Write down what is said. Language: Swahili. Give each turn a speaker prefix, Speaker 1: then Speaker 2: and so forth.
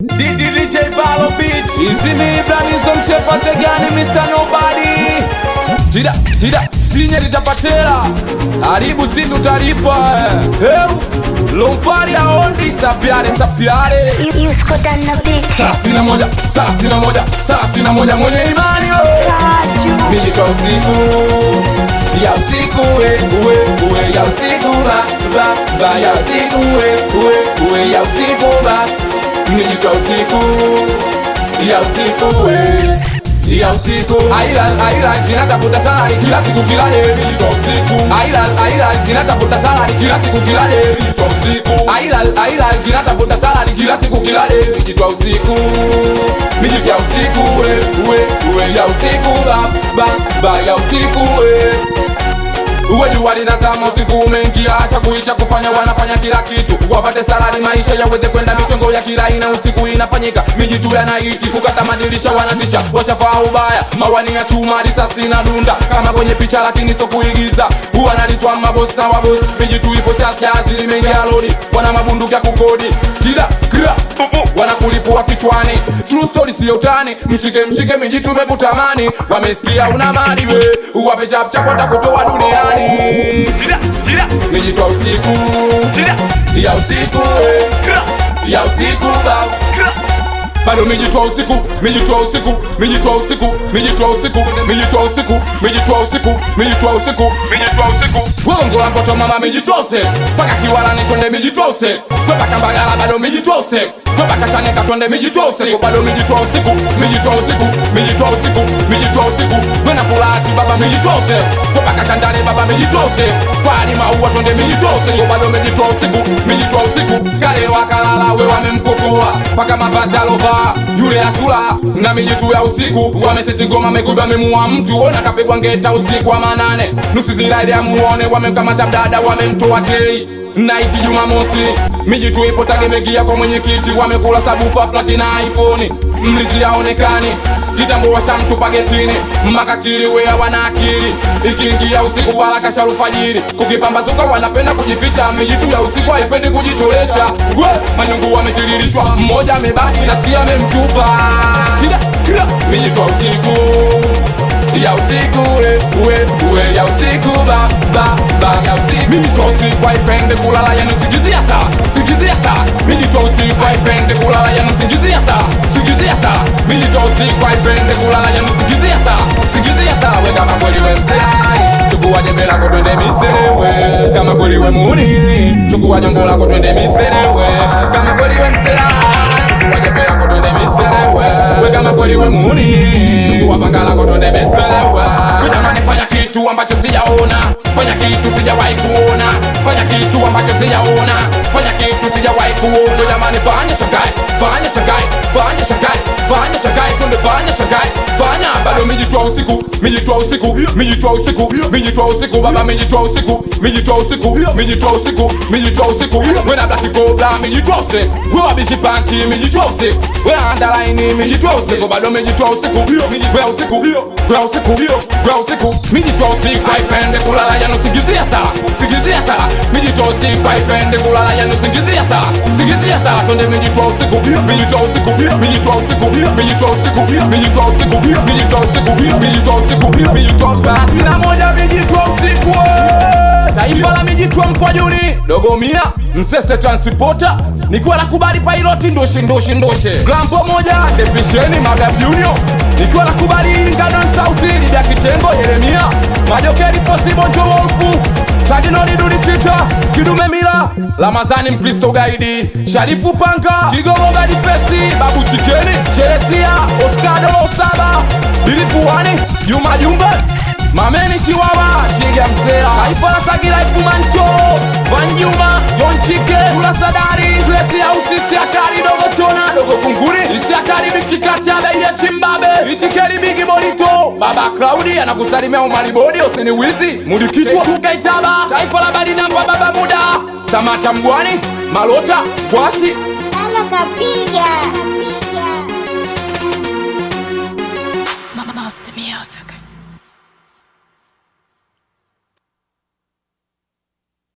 Speaker 1: DJ Balo Beats. Easy me Blanism Shepa Zegani Mr. Nobody. Tida Sinye litapatela. Haribu si tutalipa. Lomfari aondi sapiare.
Speaker 2: Yusko dana bitch.
Speaker 1: Sasina moja mwenye imani Mijitwa usiku ya usiku uwe ya usiku ba ya usiku uwe ya usiku ba Mijitwa usiku ya usiku ya usiku Aira kinatafuta salari kila siku kila leo Mijitwa usiku Aira kinatafuta salari kila siku kila leo Mijitwa usiku Aira kinatafuta salari kila siku kila leo Mijitwa usiku Mijitwa usiku uwe ya usiku ba ya usiku Uwe jua linazama usiku umeingia, acha kuicha kufanya wanafanya kila kitu wapate salari maisha yaweze kwenda michongo ya kila aina usiku inafanyika mijitu yanaichi kukata madirisha wanatisha wachafaa ubaya mawani ya chuma risasi na dunda kama kwenye picha lakini so kuigiza huwa naliswa maboss na waboss mijitu ipo shazi limeingia lori wana mabunduki ya kukodi tida kira wanakulipua kichwani true story sio utani mshike mijitu mekutamani wamesikia una mali we uwape chap watakutoa duniani Mijitwa usiku ya usiku ya usiku bado mijitwa usiku Wongo la mpoto mama mijitwa use paka kiwalani twende mijitwa use paka mbagala bado mijitwa use paka chaneka twende mijitwa use bado mijitwa usiku wena kulati baba mijitwa use paka chandale baba mijitwa use pali maua twende mijitwa use bado mijitwa usiku kale wakalala we wamemkokoa paka mavazi alova yule ashula na mijitu ya usiku wameseti ngoma megubwa memuwa mtu ona kapigwa ngeta usiku wa manane nusu zilaidi ya muone wamemkamata mdada wamemtoa tei Naiti Jumamosi mijitu ipo tagemegia kwa mwenyekiti wamekula sabufa flati na iPhone mlizi yaonekani kitambo washamtupa getini makatili wea wana akili ikiingia usiku wala kasharufajiri kukipambazuka wanapenda kujificha mijitu ya usiku haipendi kujitolesha manyungu wametiririshwa mmoja amebaki nasikia amemtupa mijitu ya usiku ya usiku uwe ya usiku ba ya usiku Mijitwa usiku haipende kulala yanusigizia saa Mijitwa usiku haipende kulala yanusigizia saa Mijitwa usiku haipende kulala yanusigizia saa We kama kweli we msai chukua jembe lako twende miserewe kama kweli we muni chukua jongo lako twende miserewe kama kweli we msai chukua jembe lako twende miserewe we kama kweli we muni chukua panga lako twende miserewe kujamani fanya kitu ambacho sijaona fanya kitu sijawahi kuona fanya kitu ambacho sijaona fanya kitu sijawahi kuona jamani fanya shagai twende fanya shagai fanya bado mijitwa usiku baba mijitwa usiku wena black cobra mijitwa usiku wewe bishi panchi mijitwa usiku wewe underline mijitwa usiku bado mijitwa usiku mijitwa usiku haipende kulala yanusigizia saa mijitwa usiku haipende kulala yanusigizia saa twende mijitwa usiku Sasina moja mijitwa usiku Taifa la mijitwa Mkwajuni Dogomia Msese transporter Nikiwa nakubali piloti ndoshe Glampo moja Depisheni Magab Junior Nikiwa nakubali Ngadan Sauti Libya Kitengo Yeremia Majokeri Possible to Wolfu Sadinoni Dudi Chita Kidume Mila Lamazani Mkristo Gaidi Sharifu Panga Kigogo Gadi Fesi Babu Chikeni Cheresia Oscado Osaba Bilifuani Juma Jumbe Mameni Chiwawa Chiga Msela Taifa la Sagira Ifumancho Vanjuma Yonchike Ula Sadari Glesi ya usisi akari dogo chona Dogo kunguri Isi akari bichikati ya beye chimbabe Itikeri bigi bonito Baba Claudi anakusalimia umalibodi Osini wizi Mudi kichwa Tuka itaba Taifa la badi namba baba muda Samata Mgwani Malota Kwashi
Speaker 2: Halo kapiga